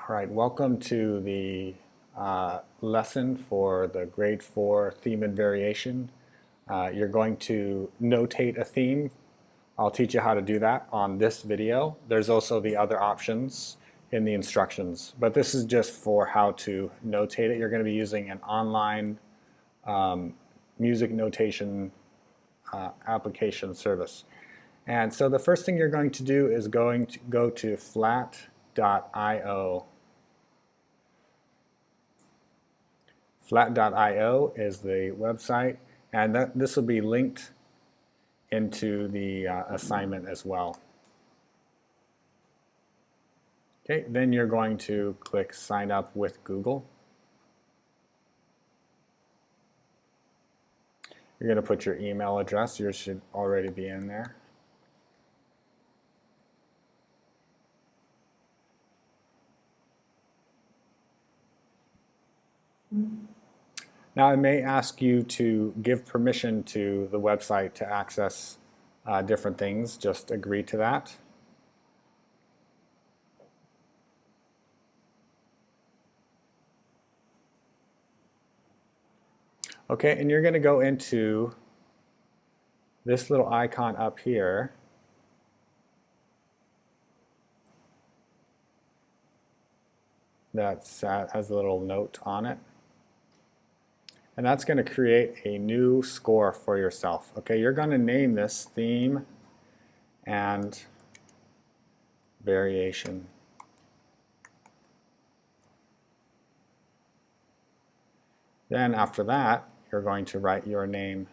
All right, welcome to the lesson for the grade 4 theme and variation. You're going to notate a theme. I'll teach you how to do that on this video. There's also the other options in the instructions, but this is just for how to notate it. You're going to be using an online music notation application service. And so the first thing you're going to do is going to go to flat.io. Flat.io is the website, and this will be linked into the assignment as well. Okay, then you're going to click Sign Up with Google. You're going to put your email address. Yours should already be in there. Now it may ask you to give permission to the website to access different things. Just agree to that. Okay, and you're going to go into this little icon up here. That has a little note on it. And that's going to create a new score for yourself. Okay, you're going to name this theme and variation. Then after that, you're going to write your name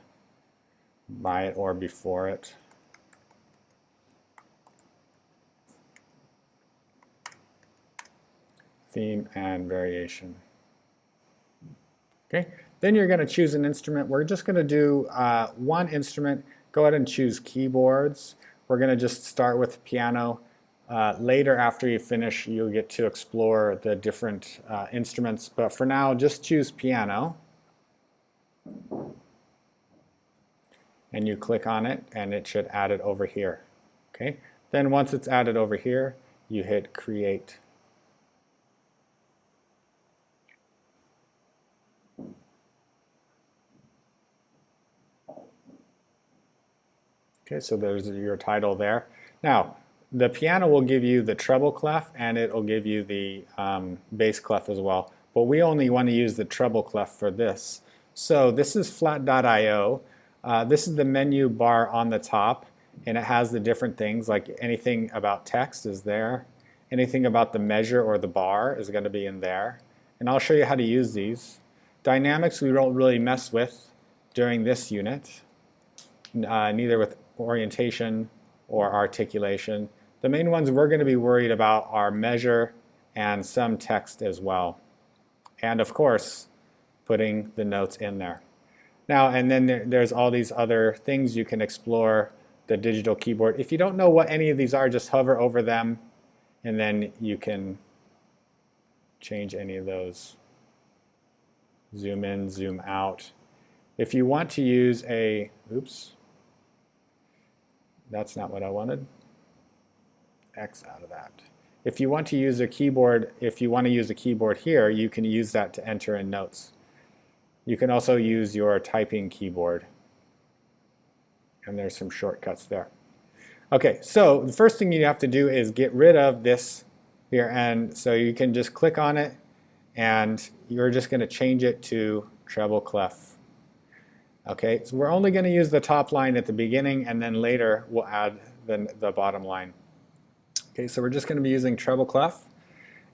by it or before it. Theme and variation. Okay. Then you're going to choose an instrument. We're just going to do one instrument. Go ahead and choose keyboards. We're going to just start with piano. Later, after you finish, you'll get to explore the different instruments. But for now, just choose piano. And you click on it, and it should add it over here. Okay. Then once it's added over here, you hit Create. Okay, so there's your title there. Now, the piano will give you the treble clef, and it will give you the bass clef as well. But we only want to use the treble clef for this. So this is flat.io. This is the menu bar on the top, and it has the different things, like anything about text is there. Anything about the measure or the bar is going to be in there. And I'll show you how to use these. Dynamics we don't really mess with during this unit, neither with orientation or articulation. The main ones we're going to be worried about are measure and some text as well. And of course, putting the notes in there. Now, and then there's all these other things you can explore, the digital keyboard. If you don't know what any of these are, just hover over them, and then you can change any of those. Zoom in, zoom out. If you want to use a, oops, that's not what I wanted. X out of that. If you want to use a keyboard, if you want to use a keyboard here, you can use that to enter in notes. You can also use your typing keyboard. And there's some shortcuts there. Okay, so the first thing you have to do is get rid of this here. And so you can just click on it, and you're just going to change it to treble clef. Okay, so we're only going to use the top line at the beginning, and then later we'll add the bottom line. Okay, so we're just going to be using treble clef.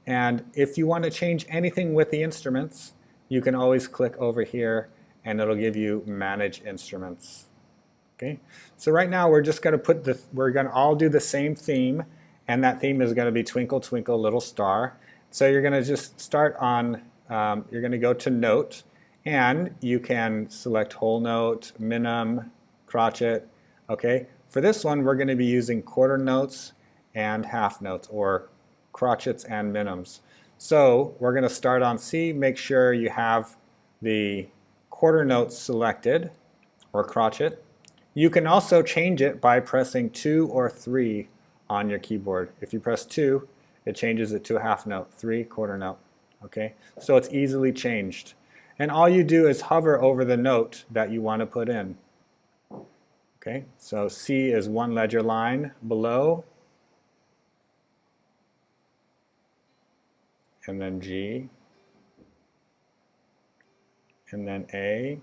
And if you want to change anything with the instruments, you can always click over here, and it'll give you Manage Instruments. Okay, so right now we're just going to put we're going to all do the same theme, and that theme is going to be Twinkle, Twinkle, Little Star. So you're going to just start on, you're going to go to Note, and you can select whole note, minim, crotchet. Okay, for this one we're going to be using quarter notes and half notes, or crotchets and minims. So we're going to start on C. Make sure you have the quarter notes selected, or crotchet. You can also change it by pressing 2 or 3 on your keyboard. If you press 2, it changes it to a half note, 3/4 note. Okay, so it's easily changed. And all you do is hover over the note that you want to put in. Okay, so C is one ledger line below, and then G, and then A,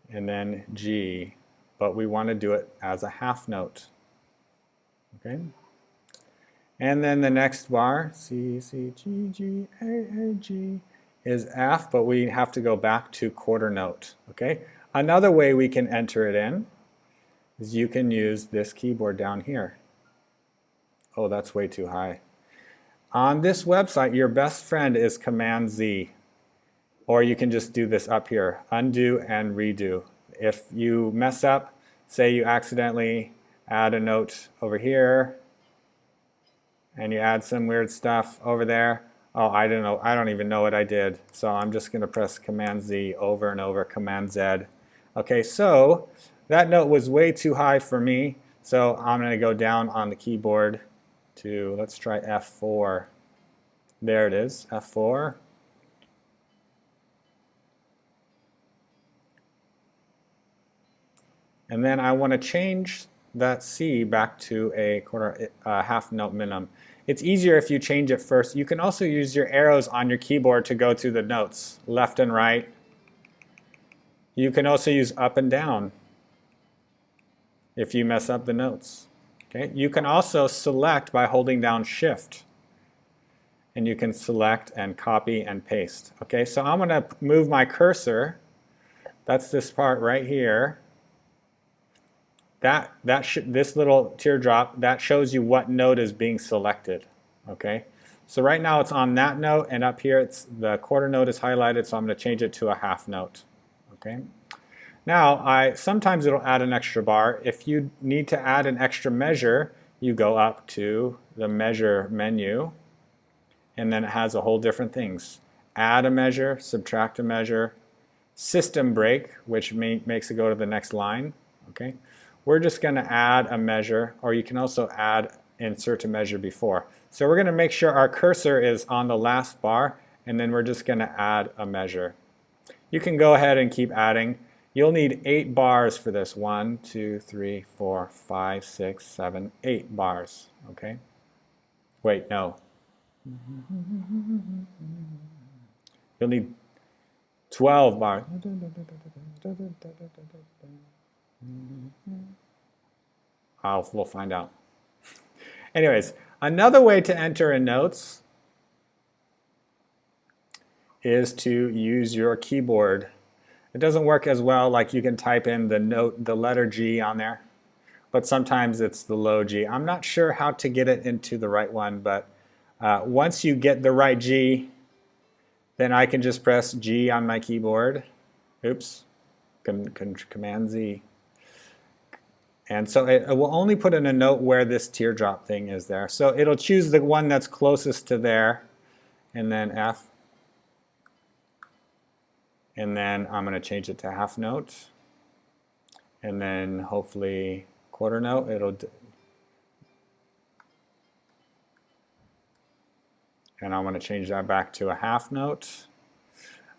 and then G, but we want to do it as a half note. Okay, and then the next bar, C, C, G, G, A, G, is F, but we have to go back to quarter note. Okay, another way we can enter it in is you can use this keyboard down here. Oh, that's way too high. On this website, your best friend is Command Z, or you can just do this up here, undo and redo. If you mess up, say you accidentally add a note over here, and you add some weird stuff over there. Oh, I don't know. I don't even know what I did. So I'm just going to press Command Z over and over, Command Z. Okay, so that note was way too high for me. So I'm going to go down on the keyboard to, let's try F4. There it is, F4. And then I want to change that C back to a half note minimum. It's easier if you change it first. You can also use your arrows on your keyboard to go to the notes, left and right. You can also use up and down if you mess up the notes. Okay? You can also select by holding down Shift. And you can select and copy and paste. Okay, so I'm going to move my cursor. That's this part right here. This little teardrop, that shows you what note is being selected. Okay, so right now it's on that note, and up here it's the quarter note is highlighted, so I'm going to change it to a half note. Okay, now sometimes it'll add an extra bar. If you need to add an extra measure, you go up to the measure menu, and then it has a whole different things. Add a measure, subtract a measure, system break, which makes it go to the next line. Okay. We're just going to add a measure, or you can also insert a measure before. So we're going to make sure our cursor is on the last bar, and then we're just going to add a measure. You can go ahead and keep adding. You'll need 8 bars for this. 1, 2, 3, 4, 5, 6, 7, 8 bars. Okay? Wait, no. You'll need 12 bars. We'll find out. Anyways, another way to enter in notes is to use your keyboard. It doesn't work as well, like you can type in the letter G on there, but sometimes it's the low G. I'm not sure how to get it into the right one, but once you get the right G, then I can just press G on my keyboard. Oops, Command Z. And so it will only put in a note where this teardrop thing is there. So it'll choose the one that's closest to there, and then F. And then I'm going to change it to half note. And then hopefully quarter note. And I'm going to change that back to a half note.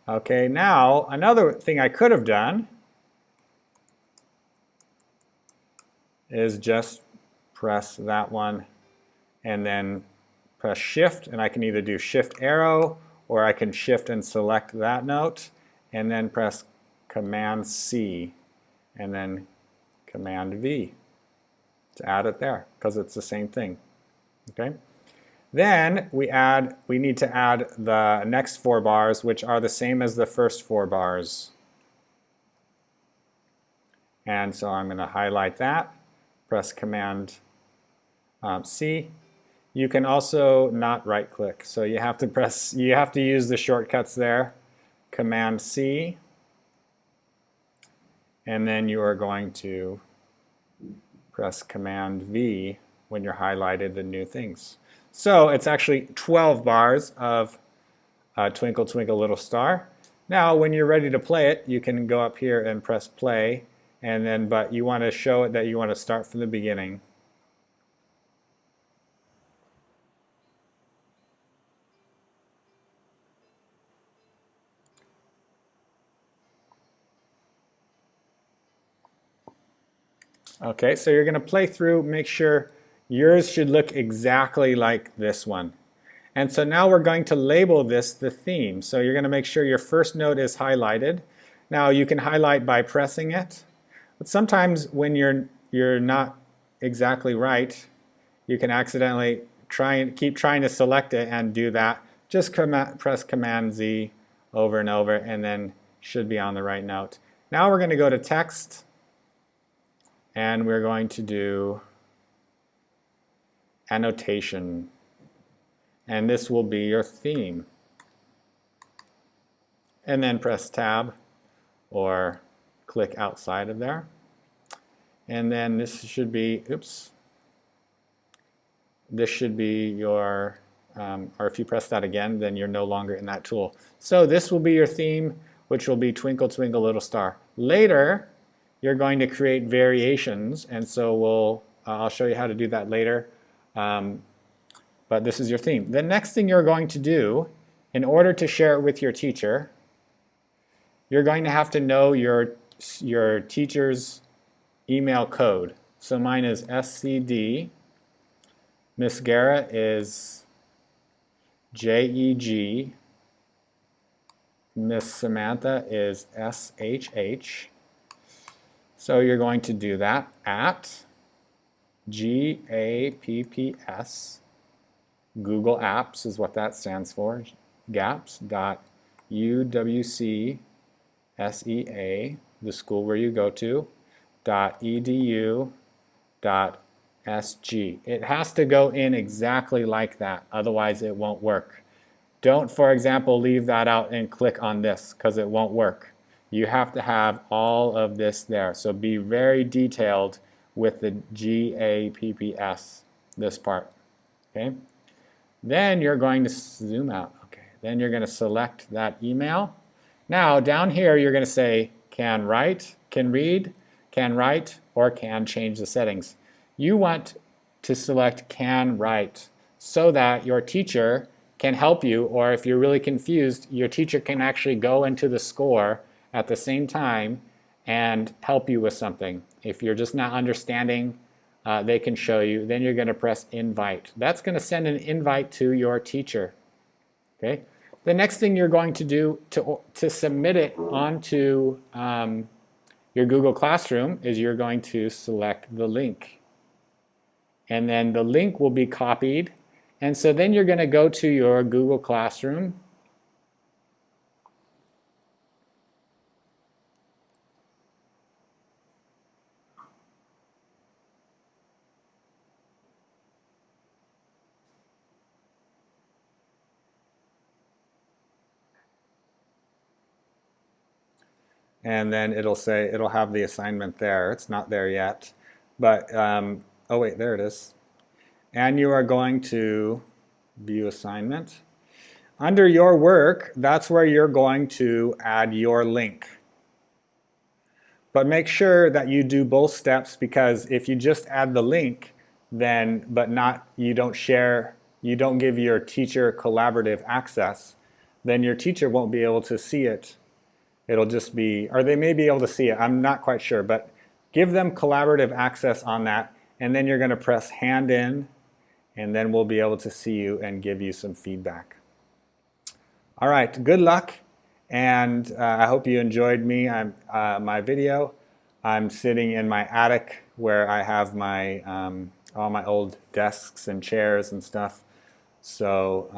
Okay, now another thing I could have done is just press that one and then press Shift, and I can either do Shift arrow, or I can Shift and select that note and then press Command C and then Command V to add it there, because it's the same thing. Okay. Then we need to add the next 4 bars, which are the same as the first 4 bars. And so I'm going to highlight that, press Command C. You can also not right click, so you have to use the shortcuts there. Command C, and then you are going to press Command V when you're highlighted the new things. So it's actually 12 bars of Twinkle Twinkle Little Star. Now when you're ready to play it, you can go up here and press play, and then but you want to show it that you want to start from the beginning. Okay, so you're going to play through, make sure yours should look exactly like this one. And so now we're going to label this the theme. So you're going to make sure your first note is highlighted. Now you can highlight by pressing it, but sometimes when you're not exactly right, you can accidentally keep trying to select it and do that. Just press Command Z over and over, and then should be on the right note. Now we're going to go to text, and we're going to do annotation, and this will be your theme. And then press Tab or click outside of there. And then this should be, this should be your, or if you press that again, then you're no longer in that tool. So this will be your theme, which will be Twinkle, Twinkle, Little Star. Later, you're going to create variations, and so I'll show you how to do that later. But this is your theme. The next thing you're going to do, in order to share it with your teacher, you're going to have to know your teacher's email code. So mine is SCD. Miss Guerra is JEG. Miss Samantha is SHH. So you're going to do that at GAPPS. Google Apps is what that stands for. gaps.uwcsea, the school where you go to, .edu.sg. It has to go in exactly like that, otherwise it won't work. Don't, for example, leave that out and click on this, because it won't work. You have to have all of this there. So be very detailed with the GAPPS, this part. Okay? Then you're going to zoom out. Okay. Then you're going to select that email. Now down here you're going to say can write, can read, can write, or can change the settings. You want to select can write so that your teacher can help you, or if you're really confused, your teacher can actually go into the score at the same time and help you with something. If you're just not understanding, they can show you. Then you're going to press invite. That's going to send an invite to your teacher. Okay. The next thing you're going to do to submit it onto your Google Classroom is you're going to select the link. And then the link will be copied. And so then you're going to go to your Google Classroom. And then it'll have the assignment there. It's not there yet. But, oh wait, there it is. And you are going to view assignment. Under your work, that's where you're going to add your link. But make sure that you do both steps, because if you just add the link, then you don't give your teacher collaborative access, then your teacher won't be able to see it. It'll just be, or they may be able to see it, I'm not quite sure, but give them collaborative access on that, and then you're going to press hand in, and then we'll be able to see you and give you some feedback. All right, good luck, and I hope you enjoyed my video. I'm sitting in my attic where I have my all my old desks and chairs and stuff. So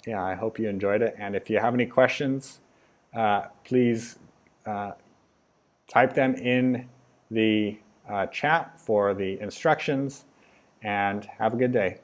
yeah, I hope you enjoyed it, and if you have any questions, please type them in the chat for the instructions, and have a good day.